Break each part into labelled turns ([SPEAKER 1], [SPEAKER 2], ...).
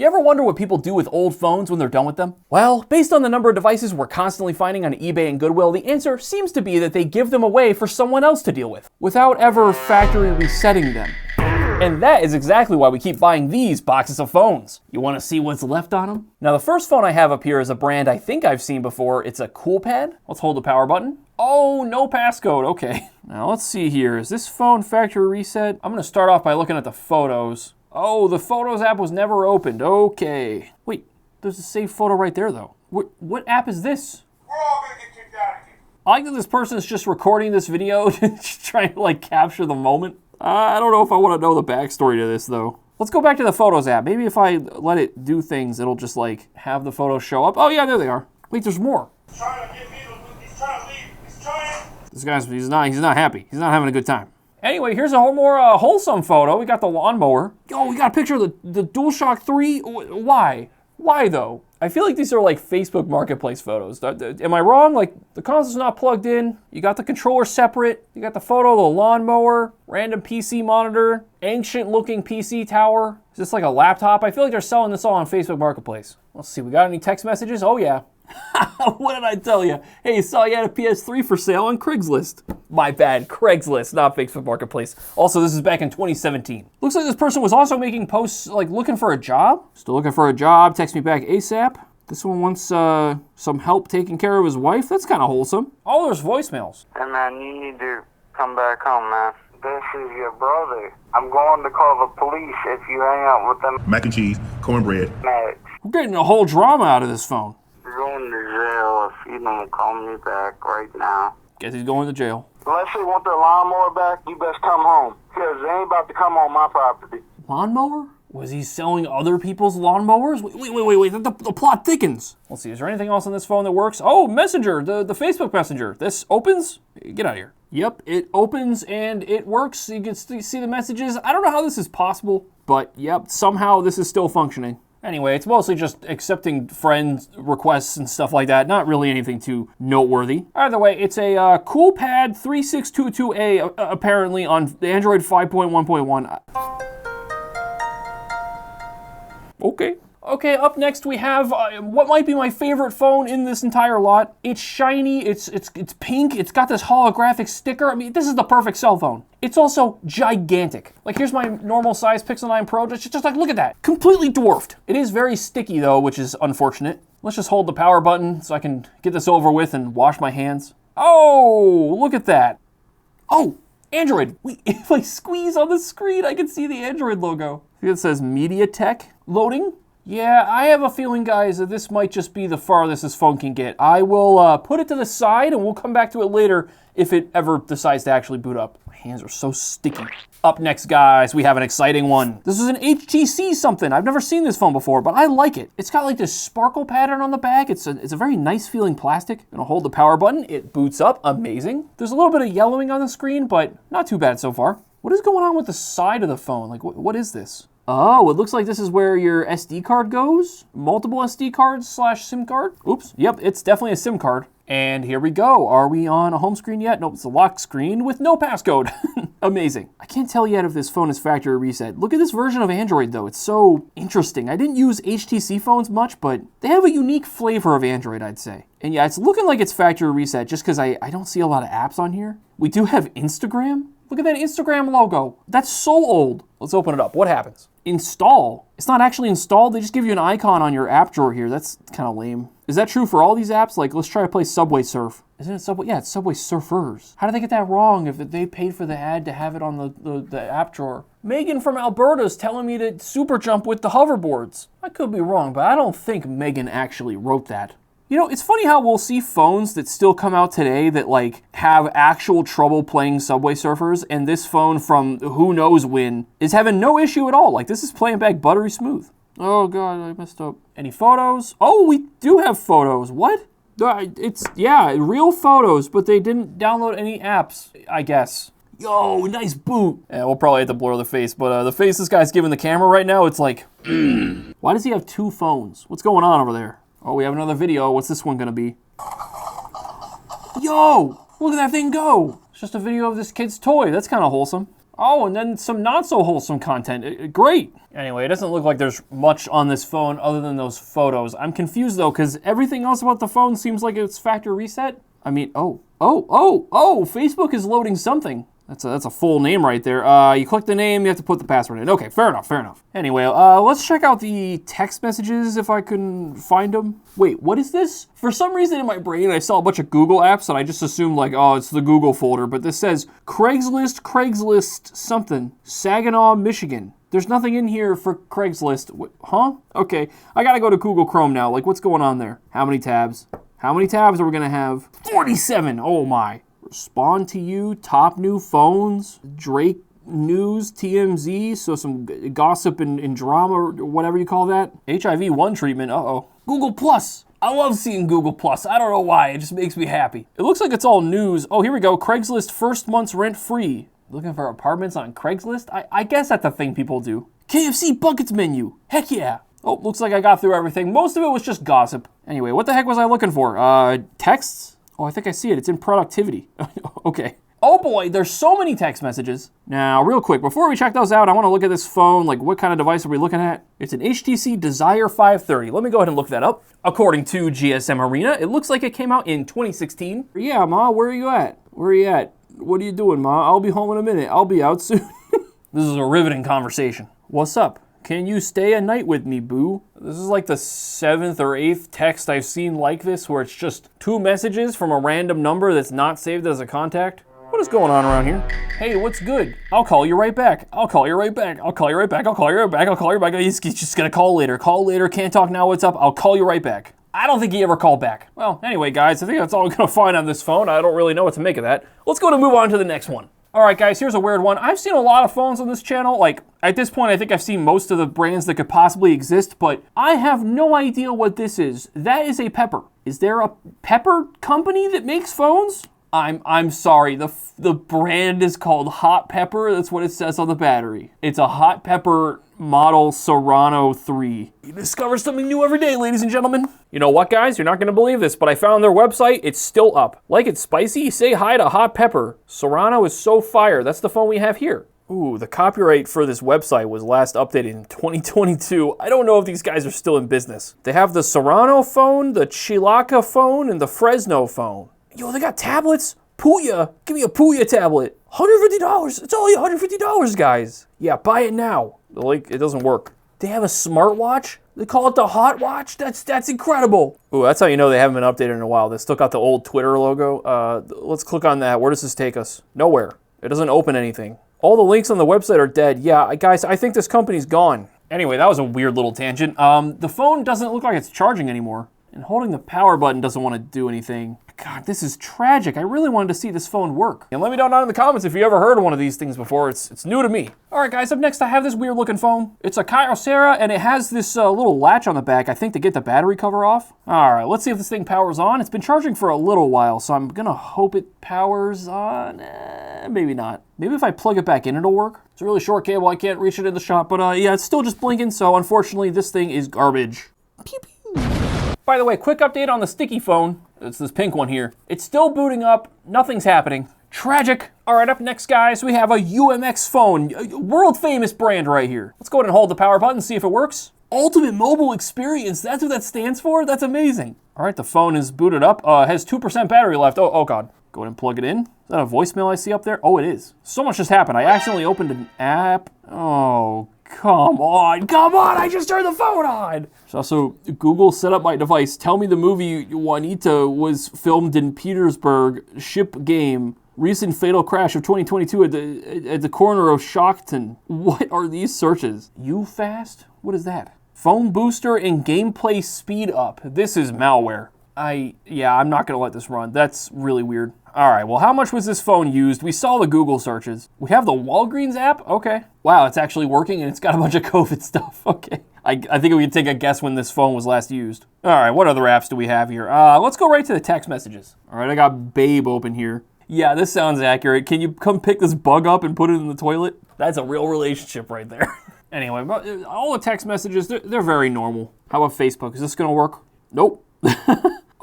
[SPEAKER 1] You ever wonder what people do with old phones when they're done with them? Well, based on the number of devices we're constantly finding on eBay and Goodwill, the answer seems to be that they give them away for someone else to deal with, without ever factory resetting them. And that is exactly why we keep buying these boxes of phones. You want to see what's left on them? Now, the first phone I have up here is a brand I think I've seen before. It's a CoolPad. Let's hold the power button. Oh, no passcode. Okay. Now, let's see here. Is this phone factory reset? I'm going to start off by looking at the photos. Oh, the Photos app was never opened. Okay. Wait, there's a saved photo right there, though. What app is this?
[SPEAKER 2] We're all going to get kicked out of here.
[SPEAKER 1] I like that this person is just recording this video, just trying to, like, capture the moment. I don't know if I want to know the backstory to this, though. Let's go back to the Photos app. Maybe if I let it do things, it'll just, like, have the photos show up. Oh, yeah, there they are. Wait, there's more.
[SPEAKER 2] He's trying to get me to, he's trying to leave. He's trying.
[SPEAKER 1] This guy's, he's not happy. He's not having a good time. Anyway, here's a whole more wholesome photo. We got the lawnmower. Oh, we got a picture of the DualShock 3. Why? Why, though? I feel like these are like Facebook Marketplace photos. Am I wrong? Like, the console's not plugged in. You got the controller separate. You got the photo of the lawnmower, random PC monitor, ancient-looking PC tower. Is this like a laptop? I feel like they're selling this all on Facebook Marketplace. Let's see, we got any text messages? Oh, yeah. What did I tell you? Hey, saw you had a PS3 for sale on Craigslist. My bad, Craigslist, not Facebook Marketplace. Also, this is back in 2017. Looks like this person was also making posts like looking for a job. Still looking for a job, text me back ASAP. This one wants some help taking care of his wife. That's kind of wholesome. Oh, there's voicemails.
[SPEAKER 3] Hey man, you need to come back home, man. This is your brother. I'm going to call the police if you hang out with them.
[SPEAKER 4] Mac and cheese, cornbread.
[SPEAKER 3] Max,
[SPEAKER 1] We're getting a whole drama out of this phone.
[SPEAKER 3] you're going to jail if you don't call me back right now.
[SPEAKER 1] Guess he's going to jail.
[SPEAKER 3] Unless they want their lawnmower back, you best come home. Because they ain't about to come on my property.
[SPEAKER 1] Lawnmower? Was he selling other people's lawnmowers? Wait. The plot thickens. Let's see, is there anything else on this phone that works? Oh, Messenger, the Facebook Messenger. This opens? Get out of here. Yep, it opens and it works. You can see the messages. I don't know how this is possible, but yep, somehow this is still functioning. Anyway, it's mostly just accepting friend requests and stuff like that. Not really anything too noteworthy. Either way, it's a CoolPad 3622A apparently on Android 5.1.1. Okay, up next we have what might be my favorite phone in this entire lot. It's shiny, it's pink, it's got this holographic sticker. I mean, this is the perfect cell phone. It's also gigantic. Like, here's my normal size Pixel 9 Pro, just like, look at that. Completely dwarfed. It is very sticky though, which is unfortunate. Let's just hold the power button so I can get this over with and wash my hands. Oh, look at that. Oh, Android. Wait, if I squeeze on the screen, I can see the Android logo. It says MediaTek loading. Yeah, I have a feeling, guys, that this might just be the farthest this phone can get. I will put it to the side and we'll come back to it later if it ever decides to actually boot up. My hands are so sticky. Up next, guys, we have an exciting one. This is an HTC something. I've never seen this phone before, but I like it. It's got like this sparkle pattern on the back. It's a very nice feeling plastic. Gonna hold the power button. It boots up, amazing. There's a little bit of yellowing on the screen, but not too bad so far. What is going on with the side of the phone? Like, what is this? Oh, it looks like this is where your SD card goes. Multiple SD cards / SIM card. Oops, yep, it's definitely a SIM card. And here we go. Are we on a home screen yet? Nope, it's a lock screen with no passcode. Amazing. I can't tell yet if this phone is factory reset. Look at this version of Android though. It's so interesting. I didn't use HTC phones much, but they have a unique flavor of Android, I'd say. And yeah, it's looking like it's factory reset just because I don't see a lot of apps on here. We do have Instagram. Look at that Instagram logo. That's so old. Let's open it up. What happens? Install. It's not actually installed. They just give you an icon on your app drawer here. That's kind of lame. Is that true for all these apps? Like, let's try to play Subway Surf. Isn't it Subway? Yeah, it's Subway Surfers. How did they get that wrong if they paid for the ad to have it on the app drawer? Megan from Alberta is telling me to super jump with the hoverboards. I could be wrong, but I don't think Megan actually wrote that. You know, it's funny how we'll see phones that still come out today that like have actual trouble playing Subway Surfers, and this phone from who knows when is having no issue at all. Like, this is playing back buttery smooth. Oh God, I messed up. Any photos? Oh, we do have photos. What? It's, yeah, real photos, but they didn't download any apps, I guess. Yo, nice boot. Yeah, we'll probably have to blur the face, but the face this guy's giving the camera right now, it's like, why does he have two phones? What's going on over there? Oh, we have another video. What's this one gonna be? Yo, look at that thing go. It's just a video of this kid's toy. That's kind of wholesome. Oh, and then some not so wholesome content. Great. Anyway, it doesn't look like there's much on this phone other than those photos. I'm confused though, because everything else about the phone seems like it's factory reset. I mean, oh, Facebook is loading something. That's a full name right there. You click the name, you have to put the password in. Okay, fair enough. Anyway, let's check out the text messages if I can find them. Wait, what is this? For some reason in my brain, I saw a bunch of Google apps and I just assumed like, oh, it's the Google folder. But this says Craigslist something, Saginaw, Michigan. There's nothing in here for Craigslist. Huh? Okay, I gotta go to Google Chrome now. Like, what's going on there? How many tabs? How many tabs are we gonna have? 47, oh my. Respond to you, top new phones, Drake news, TMZ, so some gossip and drama, or whatever you call that. HIV-1 treatment, uh-oh. Google Plus. I love seeing Google Plus. I don't know why, it just makes me happy. It looks like it's all news. Oh, here we go, Craigslist first month's rent free. Looking for apartments on Craigslist? I guess that's a thing people do. KFC buckets menu, heck yeah. Oh, looks like I got through everything. Most of it was just gossip. Anyway, what the heck was I looking for? Texts? Oh, I think I see it. It's in productivity. Okay. Oh boy, there's so many text messages. Now, real quick, before we check those out, I want to look at this phone. Like, what kind of device are we looking at? It's an HTC Desire 530. Let me go ahead and look that up. According to GSM Arena, it looks like it came out in 2016. Yeah, Ma, where are you at? Where are you at? What are you doing, Ma? I'll be home in a minute. I'll be out soon. This is a riveting conversation. What's up? Can you stay a night with me, boo? This is like the 7th or 8th text I've seen like this, where it's just 2 messages from a random number that's not saved as a contact. What is going on around here? Hey, what's good? I'll call you right back. I'll call you right back. I'll call you right back. I'll call you right back. I'll call you right back. He's just gonna call later. Call later. Can't talk now. What's up? I'll call you right back. I don't think he ever called back. Well, anyway, guys, I think that's all I'm gonna find on this phone. I don't really know what to make of that. Let's go and move on to the next one. All right, guys, here's a weird one. I've seen a lot of phones on this channel. Like, at this point, I think I've seen most of the brands that could possibly exist, but I have no idea what this is. That is a Pepper. Is there a Pepper company that makes phones? I'm sorry, the brand is called Hot Pepper. That's what it says on the battery. It's a Hot Pepper model Serrano 3. You discover something new every day, ladies and gentlemen. You know what, guys? You're not gonna believe this, but I found their website. It's still up. Like it's spicy? Say hi to Hot Pepper. Serrano is so fire. That's the phone we have here. Ooh, the copyright for this website was last updated in 2022. I don't know if these guys are still in business. They have the Serrano phone, the Chilaka phone, and the Fresno phone. Yo, they got tablets? Puya. Give me a Puya tablet. $150. It's only $150, guys. Yeah, buy it now. The link, it doesn't work. They have a smartwatch? They call it the Hot Watch? That's incredible. Ooh, that's how you know they haven't been updated in a while. They still got the old Twitter logo. Let's click on that. Where does this take us? Nowhere. It doesn't open anything. All the links on the website are dead. Yeah, guys, I think this company's gone. Anyway, that was a weird little tangent. The phone doesn't look like it's charging anymore. And holding the power button doesn't want to do anything. God, this is tragic. I really wanted to see this phone work. And let me know down in the comments if you ever heard of one of these things before. It's new to me. All right, guys, up next I have this weird looking phone. It's a Kyocera, and it has this little latch on the back, I think, to get the battery cover off. All right, let's see if this thing powers on. It's been charging for a little while, so I'm gonna hope it powers on. Maybe not. Maybe if I plug it back in, it'll work. It's a really short cable. I can't reach it in the shop, but yeah, it's still just blinking, so unfortunately, this thing is garbage. Pew, pew. By the way, quick update on the sticky phone. It's this pink one here. It's still booting up. Nothing's happening. Tragic. All right, up next, guys, we have a UMX phone. A world famous brand right here. Let's go ahead and hold the power button and see if it works. Ultimate mobile experience. That's what that stands for? That's amazing. All right, the phone is booted up. Has 2% battery left. Oh God. Go ahead and plug it in. Is that a voicemail I see up there? Oh, it is. So much just happened. I accidentally opened an app. Oh, come on, I just turned the phone on. There's also Google set up my device. Tell me the movie Juanita was filmed in Petersburg. Ship game. Recent fatal crash of 2022 at the corner of Shockton. What are these searches? UFast? What is that? Phone booster and gameplay speed up. This is malware. Yeah, I'm not gonna let this run. That's really weird. All right, well, how much was this phone used? We saw the Google searches. We have the Walgreens app? Okay. Wow, it's actually working and it's got a bunch of COVID stuff. Okay. I think we can take a guess when this phone was last used. All right, what other apps do we have here? Let's go right to the text messages. All right, I got Babe open here. Yeah, this sounds accurate. Can you come pick this bug up and put it in the toilet? That's a real relationship right there. Anyway, all the text messages, they're very normal. How about Facebook? Is this gonna work? Nope.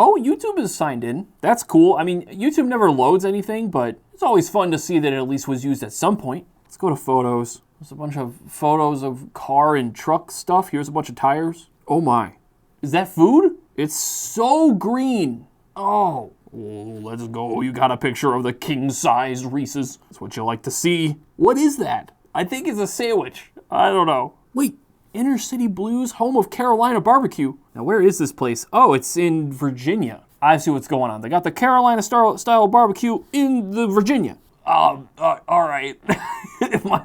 [SPEAKER 1] Oh, YouTube is signed in. That's cool. I mean, YouTube never loads anything, but it's always fun to see that it at least was used at some point. Let's go to photos. There's a bunch of photos of car and truck stuff. Here's a bunch of tires. Oh my. Is that food? It's so green. Oh, let's go. You got a picture of the king-sized Reese's. That's what you like to see. What is that? I think it's a sandwich. I don't know. Wait, Inner City Blues, home of Carolina barbecue. Now, where is this place? Oh, it's in Virginia. I see what's going on. They got the Carolina style barbecue in the Virginia. All right.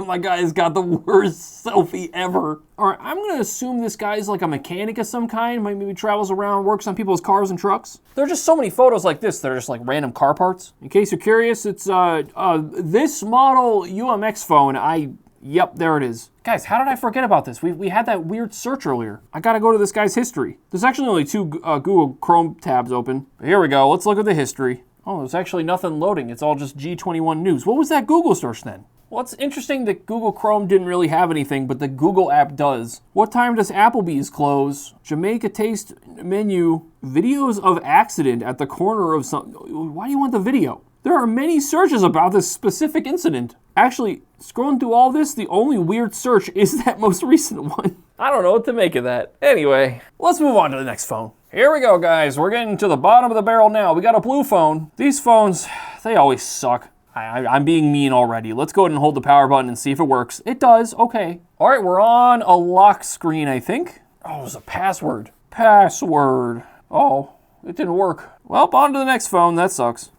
[SPEAKER 1] my guy's got the worst selfie ever. All right, I'm gonna assume this guy's like a mechanic of some kind. Maybe travels around, works on people's cars and trucks. There are just so many photos like this that are just like random car parts. In case you're curious, it's this model UMX phone. Yep, there it is. Guys, how did I forget about this? We had that weird search earlier. I gotta go to this guy's history. There's actually only 2 Google Chrome tabs open. Here we go, let's look at the history. Oh, there's actually nothing loading. It's all just G21 News. What was that Google search then? Well, it's interesting that Google Chrome didn't really have anything, but the Google app does. What time does Applebee's close? Jamaica Taste menu. Videos of accident at the corner of some... Why do you want the video? There are many searches about this specific incident. Actually, scrolling through all this, the only weird search is that most recent one. I don't know what to make of that. Anyway, let's move on to the next phone. Here we go, guys. We're getting to the bottom of the barrel now. We got a blue phone. These phones, they always suck. I'm being mean already. Let's go ahead and hold the power button and see if it works. It does, okay. All right, we're on a lock screen, I think. Oh, it was a password. Password. Oh, it didn't work. Well, on to the next phone. That sucks.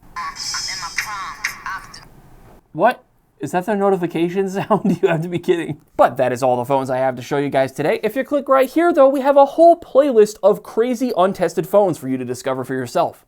[SPEAKER 1] What? Is that the notification sound? You have to be kidding. But that is all the phones I have to show you guys today. If you click right here, though, we have a whole playlist of crazy untested phones for you to discover for yourself.